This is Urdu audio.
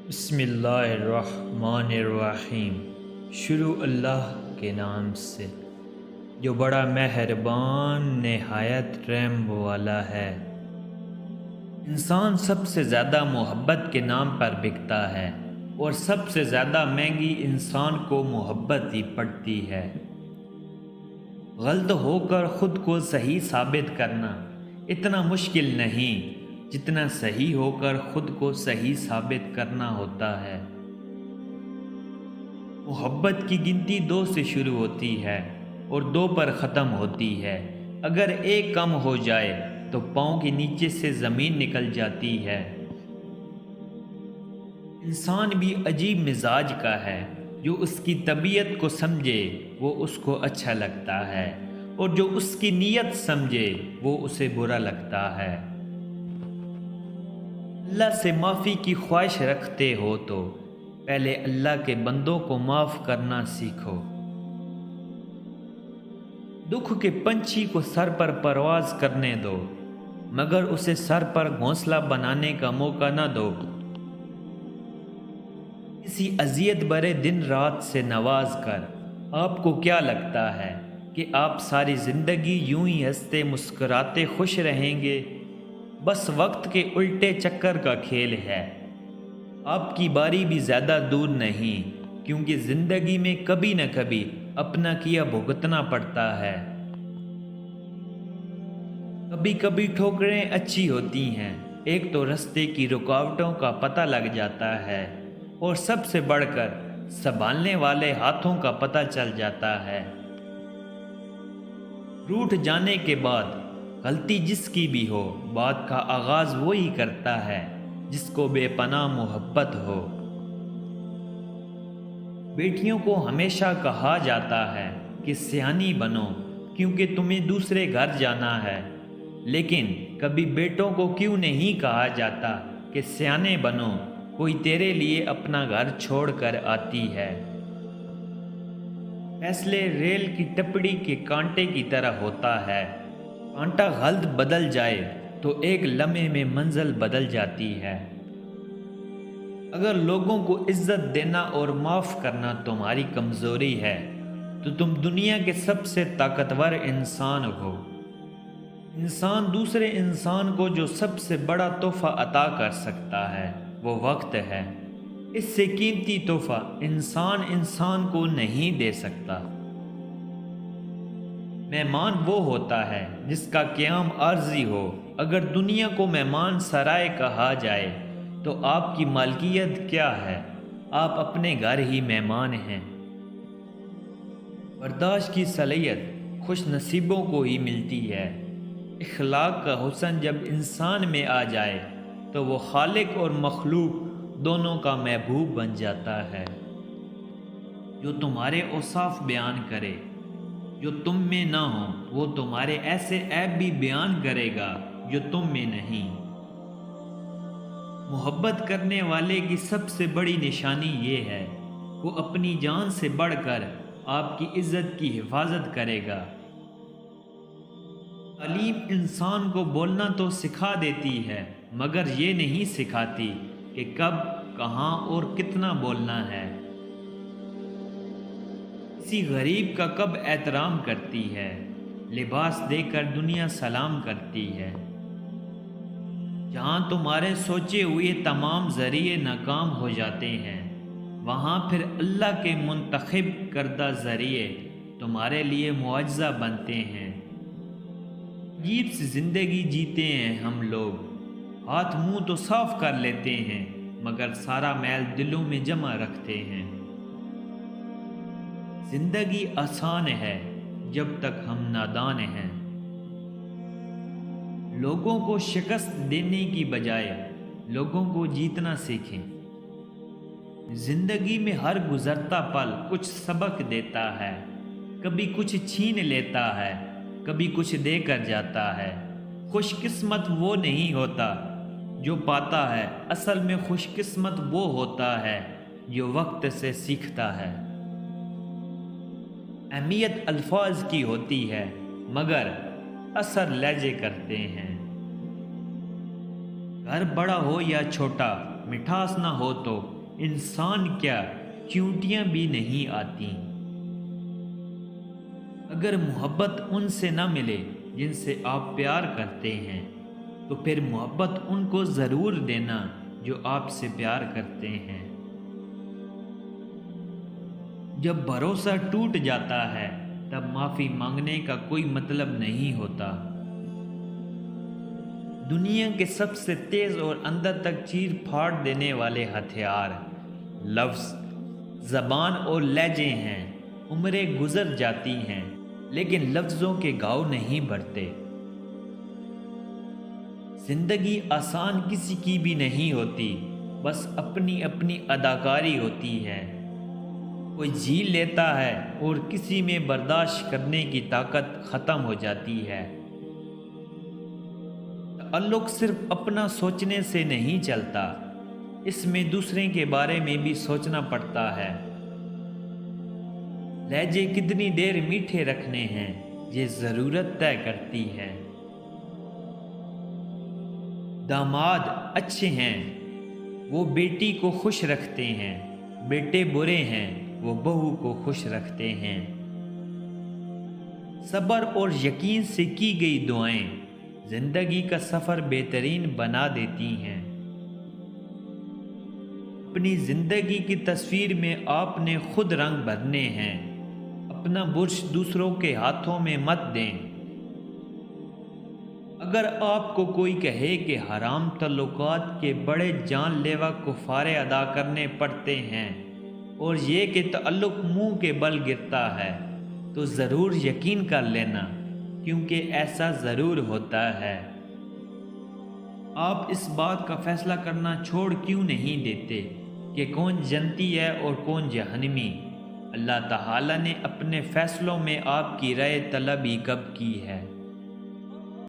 بسم اللہ الرحمن الرحیم۔ شروع اللہ کے نام سے جو بڑا مہربان نہایت رحم والا ہے۔ انسان سب سے زیادہ محبت کے نام پر بکتا ہے اور سب سے زیادہ مہنگی انسان کو محبت ہی پڑتی ہے۔ غلط ہو کر خود کو صحیح ثابت کرنا اتنا مشکل نہیں جتنا صحیح ہو کر خود کو صحیح ثابت کرنا ہوتا ہے۔ محبت کی گنتی 2 سے شروع ہوتی ہے اور 2 پر ختم ہوتی ہے۔ اگر ایک کم ہو جائے تو پاؤں کے نیچے سے زمین نکل جاتی ہے۔ انسان بھی عجیب مزاج کا ہے، جو اس کی طبیعت کو سمجھے وہ اس کو اچھا لگتا ہے اور جو اس کی نیت سمجھے وہ اسے برا لگتا ہے۔ اللہ سے معافی کی خواہش رکھتے ہو تو پہلے اللہ کے بندوں کو معاف کرنا سیکھو۔ دکھ کے پنچھی کو سر پر پرواز کرنے دو، مگر اسے سر پر گھونسلہ بنانے کا موقع نہ دو۔ کسی اذیت برے دن رات سے نواز کر آپ کو کیا لگتا ہے کہ آپ ساری زندگی یوں ہی ہنستے مسکراتے خوش رہیں گے؟ بس وقت کے الٹے چکر کا کھیل ہے۔ آپ کی باری بھی زیادہ دور نہیں، کیونکہ زندگی میں کبھی نہ کبھی اپنا کیا بھگتنا پڑتا ہے۔ کبھی کبھی ٹھوکریں اچھی ہوتی ہیں، ایک تو رستے کی رکاوٹوں کا پتہ لگ جاتا ہے اور سب سے بڑھ کر سنبھالنے والے ہاتھوں کا پتہ چل جاتا ہے۔ روٹھ جانے کے بعد غلطی جس کی بھی ہو، بات کا آغاز وہی کرتا ہے جس کو بے پناہ محبت ہو۔ بیٹیوں کو ہمیشہ کہا جاتا ہے کہ سیانی بنو کیونکہ تمہیں دوسرے گھر جانا ہے، لیکن کبھی بیٹوں کو کیوں نہیں کہا جاتا کہ سیانے بنو، کوئی تیرے لیے اپنا گھر چھوڑ کر آتی ہے۔ فیصلے ریل کی ٹپڑی کے کانٹے کی طرح ہوتا ہے، کانٹا غلط بدل جائے تو ایک لمحے میں منزل بدل جاتی ہے۔ اگر لوگوں کو عزت دینا اور معاف کرنا تمہاری کمزوری ہے تو تم دنیا کے سب سے طاقتور انسان ہو۔ انسان دوسرے انسان کو جو سب سے بڑا تحفہ عطا کر سکتا ہے وہ وقت ہے۔ اس سے قیمتی تحفہ انسان کو نہیں دے سکتا۔ مہمان وہ ہوتا ہے جس کا قیام عارضی ہو۔ اگر دنیا کو مہمان سرائے کہا جائے تو آپ کی مالکیت کیا ہے؟ آپ اپنے گھر ہی مہمان ہیں۔ برداشت کی صلاحیت خوش نصیبوں کو ہی ملتی ہے۔ اخلاق کا حسن جب انسان میں آ جائے تو وہ خالق اور مخلوق دونوں کا محبوب بن جاتا ہے۔ جو تمہارے اوصاف بیان کرے جو تم میں نہ ہو، وہ تمہارے ایسے عیب بھی بیان کرے گا جو تم میں نہیں۔ محبت کرنے والے کی سب سے بڑی نشانی یہ ہے، وہ اپنی جان سے بڑھ کر آپ کی عزت کی حفاظت کرے گا۔ تعلیم انسان کو بولنا تو سکھا دیتی ہے، مگر یہ نہیں سکھاتی کہ کب، کہاں اور کتنا بولنا ہے۔ کسی غریب کا کب احترام کرتی ہے، لباس دے کر دنیا سلام کرتی ہے۔ جہاں تمہارے سوچے ہوئے تمام ذریعے ناکام ہو جاتے ہیں، وہاں پھر اللہ کے منتخب کردہ ذریعے تمہارے لیے معجزہ بنتے ہیں۔ عجیب سی زندگی جیتے ہیں ہم لوگ، ہاتھ منہ تو صاف کر لیتے ہیں مگر سارا میل دلوں میں جمع رکھتے ہیں۔ زندگی آسان ہے جب تک ہم نادان ہیں۔ لوگوں کو شکست دینے کی بجائے لوگوں کو جیتنا سیکھیں۔ زندگی میں ہر گزرتا پل کچھ سبق دیتا ہے، کبھی کچھ چھین لیتا ہے، کبھی کچھ دے کر جاتا ہے۔ خوش قسمت وہ نہیں ہوتا جو پاتا ہے، اصل میں خوش قسمت وہ ہوتا ہے جو وقت سے سیکھتا ہے۔ اہمیت الفاظ کی ہوتی ہے مگر اثر لہجے کرتے ہیں۔ گھر بڑا ہو یا چھوٹا، مٹھاس نہ ہو تو انسان کیا چیونٹیاں بھی نہیں آتی۔ اگر محبت ان سے نہ ملے جن سے آپ پیار کرتے ہیں تو پھر محبت ان کو ضرور دینا جو آپ سے پیار کرتے ہیں۔ جب بھروسہ ٹوٹ جاتا ہے تب معافی مانگنے کا کوئی مطلب نہیں ہوتا۔ دنیا کے سب سے تیز اور اندر تک چیر پھاڑ دینے والے ہتھیار لفظ، زبان اور لہجے ہیں۔ عمریں گزر جاتی ہیں لیکن لفظوں کے گھاؤ نہیں بھرتے۔ زندگی آسان کسی کی بھی نہیں ہوتی، بس اپنی اپنی اداکاری ہوتی ہے۔ کوئی جی لیتا ہے اور کسی میں برداشت کرنے کی طاقت ختم ہو جاتی ہے۔ تعلق صرف اپنا سوچنے سے نہیں چلتا، اس میں دوسرے کے بارے میں بھی سوچنا پڑتا ہے۔ لہجے کتنی دیر میٹھے رکھنے ہیں یہ ضرورت طے کرتی ہے۔ داماد اچھے ہیں وہ بیٹی کو خوش رکھتے ہیں، بیٹے برے ہیں وہ بہو کو خوش رکھتے ہیں۔ صبر اور یقین سے کی گئی دعائیں زندگی کا سفر بہترین بنا دیتی ہیں۔ اپنی زندگی کی تصویر میں آپ نے خود رنگ بھرنے ہیں، اپنا برش دوسروں کے ہاتھوں میں مت دیں۔ اگر آپ کو کوئی کہے کہ حرام تعلقات کے بڑے جان لیوا کفارے ادا کرنے پڑتے ہیں اور یہ کہ تعلق منہ کے بل گرتا ہے تو ضرور یقین کر لینا، کیونکہ ایسا ضرور ہوتا ہے۔ آپ اس بات کا فیصلہ کرنا چھوڑ کیوں نہیں دیتے کہ کون جنتی ہے اور کون جہنمی؟ اللہ تعالی نے اپنے فیصلوں میں آپ کی رائے طلب ہی کب کی ہے؟